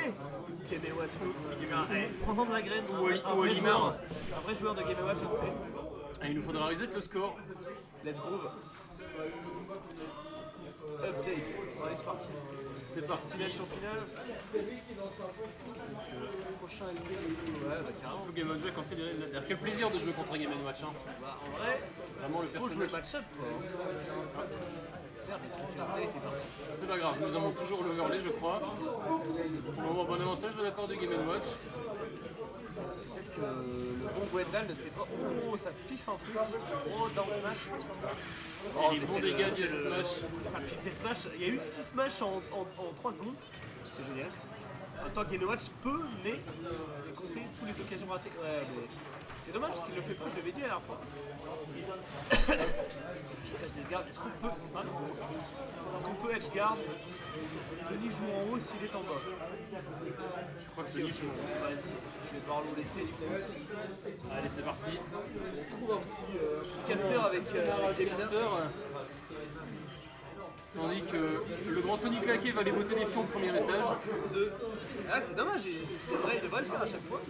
l'est. Game Watch. Prends-en de la graine. Ou Un vrai Olimar. joueur. Un vrai joueur de Game Watch, on sait. Ah, il nous faudra reset le score. Let's groove. Update. Bon, allez, c'est parti. C'est parti. Simulation finale. Prochain LP, ouais, bah Il carrément. faut Game Watch considérer. Quel plaisir de jouer contre Game Watch. Hein. Bah, en vrai, Vraiment le faut jouer personnage. le match-up quoi. Merde, les trophées update est parti. C'est pas grave, nous avons toujours le hurler, je crois. Pour le moment, bon avantage de la part de Game Watch. Peut-être que le bon Gwendal ne sait pas. Oh, ça piffe un truc. Oh, down smash. Et les mais bons c'est dégâts c'est du smash. Ça piffe des smash. Il y a eu 6 smash en 3 secondes. C'est génial. En même temps, Game Watch peut, mais compter toutes les occasions ratées. Ouais, mais c'est dommage parce qu'il le fait pas, je l'avais dit la dernière fois. Est-ce qu'on peut, edge guard Denis joue en haut s'il est en bas? Je crois que Denis joue. Vas-y, je vais devoir le laisser du coup. Allez, c'est parti. On trouve un petit caster avec Jameson. Caster. Tandis que le grand Tony Claquet va les botter des fions au premier étage. Ah, c'est dommage, il devrait le faire à chaque fois.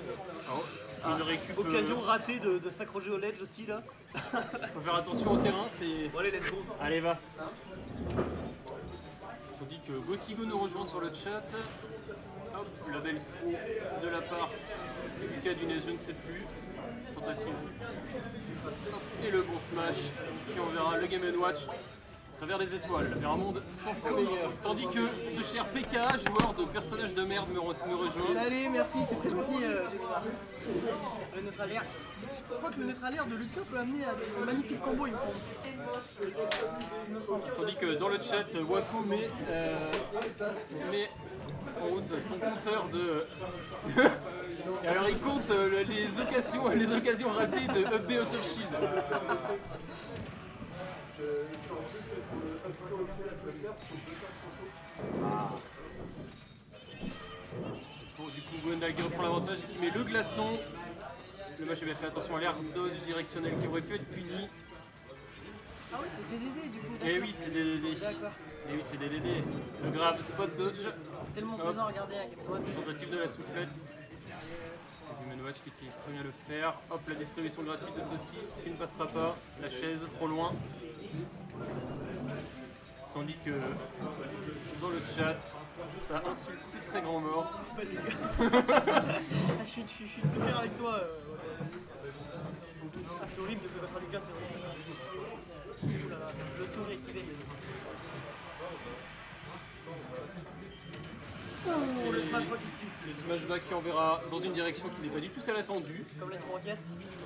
Une récup. Occasion ratée de s'accrocher au ledge aussi là. Faut faire attention au terrain, c'est. Bon, allez, let's go. Allez, va. Tandis que Gotigo nous rejoint sur le chat. Hop, la belle SPO de la part du Lucas Dunez, je ne sais plus. Tentative. Et le bon smash qui enverra le Game & Watch à travers les étoiles, vers un monde sans fois meilleur. Tandis que ce cher PK, joueur de personnage de merde, me rejoint. Allez, merci, c'est très gentil, le neutralaire. Je crois que le neutralaire de Lucas peut amener à des magnifiques combos, il me semble. Tandis que dans le chat, Waco met en route son compteur de. Et alors il compte les occasions ratées de Up B Out of Shield. Bon, du coup, Gwendal qui reprend l'avantage et qui met le glaçon. Le match a bien fait attention à l'air dodge directionnel qui aurait pu être puni. Ah oui, c'est DDD du coup. Et oui, c'est DDD. D'accord. Et oui, c'est DDD. Le grab, spot dodge. C'est tellement Hop. plaisant à regarder à Game Watch. Tentative de la soufflette. Game & Watch qui utilise très bien le fer. Hop, la distribution gratuite de saucisses qui ne passera pas. La chaise trop loin. Tandis que dans le chat, ça insulte c'est très grand mort. Je suis tout bien avec toi. Ah, c'est horrible de jouer contre Lucas, c'est horrible. Ouh là là, le souris activé. Oh, le smash positif. Le smash back qui enverra dans une direction qui n'est pas du tout celle attendue. Comme la team roquette.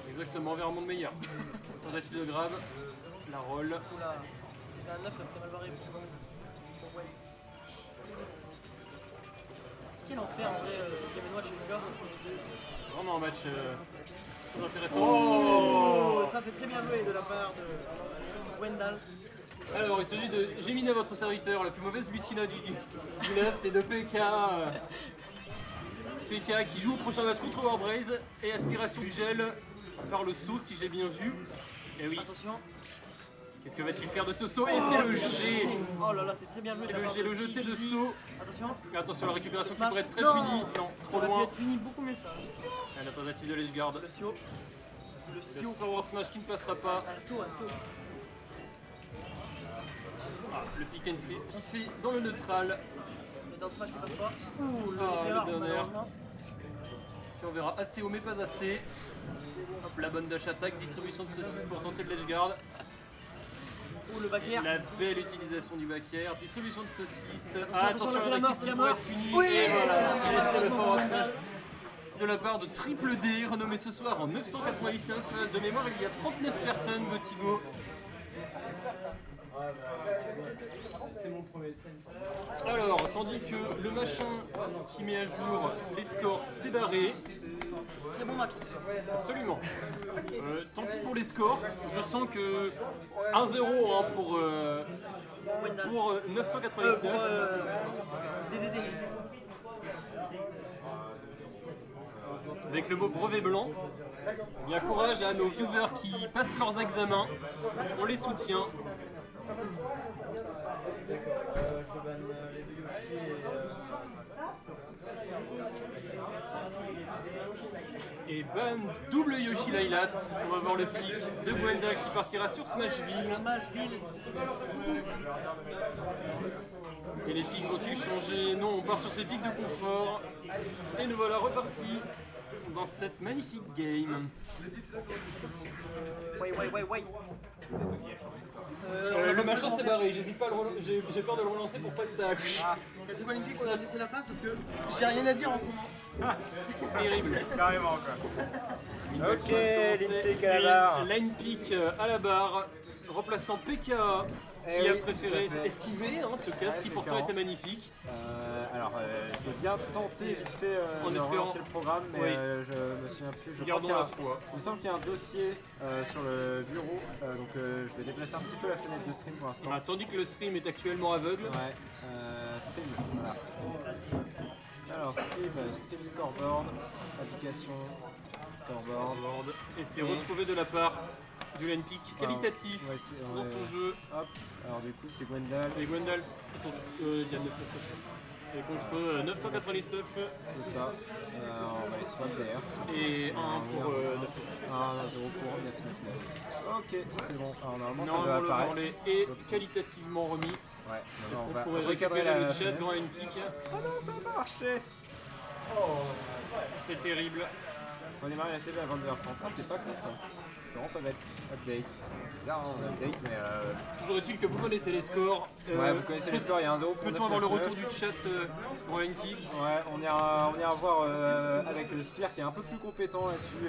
Exactement, vers un monde meilleur. Tentative de grab, la roll. Oula, c'était un 9 là, c'était mal barré. Quel enfer en vrai, Game Watch et Lucas. C'est vraiment un match très intéressant. Oh, ça c'est très bien joué de la part de Wendell. Alors, il s'agit de Gemini, votre serviteur, la plus mauvaise Lucina du Nest, et de PK. PK qui joue au prochain match contre Warbraze et aspiration du gel par le saut, si j'ai bien vu. Et oui, Attention. qu'est-ce que va-t-il faire de ce saut? Et c'est le G. Oh là là, c'est très bien joué. C'est de la le part G, de le jeté de Gigi. saut. Attention. Mais attention, la récupération qui Smash. pourrait être très Non. punie. Non, trop Ça aurait pu loin. être puni beaucoup mieux que ça. La tentative de l'edgeguard. Le Sio. Le Le Sio. forward smash qui ne passera pas. Un saut, un saut. Le pick and freeze qui fait dans le neutral. Mais dans le smash, il passe pas. Ouh, le Ah, erreur, le dernier. malheureusement. Qui enverra assez haut mais pas assez. Hop, la bonne dash attaque, distribution de saucisses pour tenter de l'edgeguard. Ouh, le back air. La belle utilisation du back air, distribution de saucisses. Ah, attention, attention, c'est la la mort, récup c'est qui la pourrait mort. être punie. Oui, et voilà, c'est la mort. et c'est le forward smash de la part de Triple D, renommé ce soir en 999. De mémoire, il y a 39 personnes, Gotigo. Alors, tandis que le machin qui met à jour les scores s'est barré. Très bon match. Absolument. Tant pis pour les scores, je sens que 1-0 hein, pour 999. DDD. Avec le mot brevet blanc. Bien courage à nos viewers qui passent leurs examens. On les soutient. Je banne les deux Yoshi et Ben, double Yoshi Laylat. On va voir le pic de Gwenda qui partira sur Smashville. Smashville. Et les pics vont-ils changer? Non, on part sur ces pics de confort. Et nous voilà repartis dans cette magnifique game. Ouais. Le machin s'est barré, j'hésite pas à le j'ai peur de le relancer pour pas que ça accroche. C'est quoi l'Olympique? On a laissé la place parce que j'ai rien à dire en ce moment. Terrible. Carrément quoi. Une belle Ok, chose commencée. Lynpick à la barre. Lynpick à la barre, remplaçant PKA qui Eh a oui, préféré tout à fait. esquiver ce casque Ouais, qui c'est pourtant écœurant. était magnifique. J'ai bien tenté vite fait En de espérant. relancer le programme, mais Oui. je me souviens plus. Je crois Gardons qu'il y a la un- foi. Il me semble qu'il y a un dossier sur le bureau, donc je vais déplacer un petit peu la fenêtre de stream pour l'instant. Ah, tandis que le stream est actuellement aveugle. Ouais, stream, voilà. Alors stream scoreboard, application, scoreboard. Et c'est retrouvé de la part du Lynpick qualitatif Ouais, dans ouais. son jeu. Hop, alors du coup c'est Gwendal, C'est Gwendal qui sont Diane 999. Et contre 999 c'est ça. On va les swap d'ailleurs. et 1 pour 999. 1-0 pour 999. Ok, c'est bon. Alors normalement ça Normalement, doit le apparaître. branlet est Oups. qualitativement remis. Ouais, Est-ce on qu'on va pourrait recadrer récupérer le la chat fenêtre. grand Lynpick? Oh non, ça a pas marché. C'est terrible. On démarre la télé à 22h30. Ah, c'est pas con ça. C'est vraiment pas bête. Update. C'est bizarre, hein, on update, mais Toujours est-il que vous connaissez les scores. ouais, vous connaissez les scores, il y a 1-0 pour Peut-on avoir le 999. retour du chat grand Lynpick? Ouais, on ira voir avec le Spire qui est un peu plus compétent là-dessus.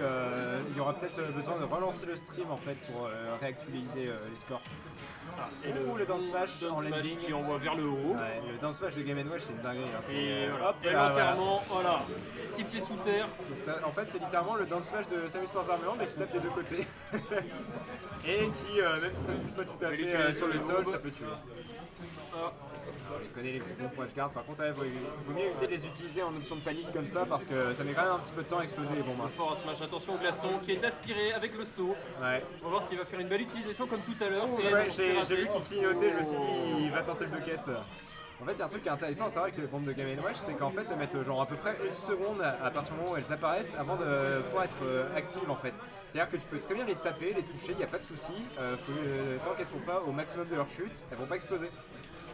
Il y aura peut-être besoin de relancer le stream en fait pour réactualiser les scores. Et le Down Smash Down en Smash landing. qui envoie vers le haut. Ouais, le Down Smash de Game & Watch c'est une dinguerie. Hein. Et voilà. Hop, Et là, l'enterrement, voilà. 6 pieds sous terre. C'est ça. En fait, c'est littéralement le Down Smash de Samus sans armement, mais qui tape des deux côtés. Et qui, même si ça touche pas tout à Mais fait l'utilisation sur le des sol, bombes. ça peut tuer. Ah. On les connaît les petits bons points de garde. Par contre, il vaut mieux éviter de les utiliser en option de panique comme ça parce que ça met quand même un petit peu de temps à exploser les bombes. Un Hein. fort à Smash, attention au glaçon qui est aspiré avec le saut. Ouais. On va voir s'il va faire une belle utilisation comme tout à l'heure. Et Ouais, non, c'est raté. j'ai vu qu'il clignotait, je me suis dit il va tenter le bucket. En fait, il y a un truc qui est intéressant à savoir avec les bombes de Game & Watch, c'est qu'en fait, elles mettent genre à peu près une seconde à partir du moment où elles apparaissent avant de pouvoir être actives en fait. C'est-à-dire que tu peux très bien les taper, les toucher, il n'y a pas de souci. Tant qu'elles sont pas au maximum de leur chute, elles vont pas exploser.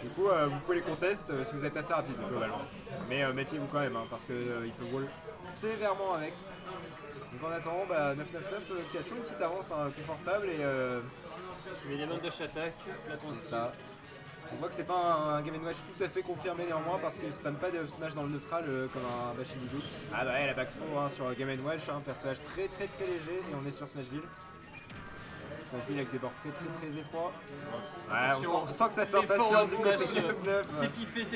Du coup, vous pouvez les contester si vous êtes assez rapide globalement. Mais méfiez-vous quand même, hein, parce qu'il peut wall sévèrement avec. Donc en attendant, 999 qui a toujours une petite avance hein, confortable et Je mets les mains dash attack. c'est ça. On voit que c'est pas un Game & Watch tout à fait confirmé néanmoins parce qu'il spamme pas des up smash dans le neutral comme un Bashimizu. Ah bah ouais, la backthrow hein, sur Game & Watch, un personnage très léger et on est sur Smashville. Smashville avec des bords très étroits. Ouais, Attention, on sent que ça les s'impatiente forwards du côté smash, 9-9. C'est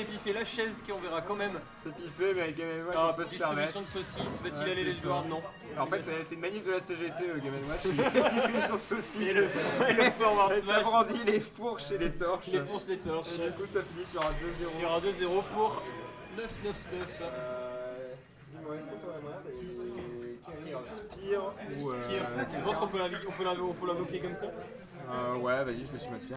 piffé, la chaise qui on verra quand même. C'est piffé mais avec Game & Watch Ah, on peut se permettre. distribution de saucisses, va-t-il Ouais, aller les c'est ça. voir? Non. En fait c'est une manip de la CGT Game & Watch, une distribution de saucisses. Et le forward Et ça smash brandit les fourches et les torches. qui défonce les torches. Et du coup ça finit sur un 2-0. Sur un 2-0 pour 999. Dis-moi, est-ce que ça va mal Spire ou Je pense qu'on peut l'invoquer comme ça. ouais, vas-y, je vais sur mode Spire.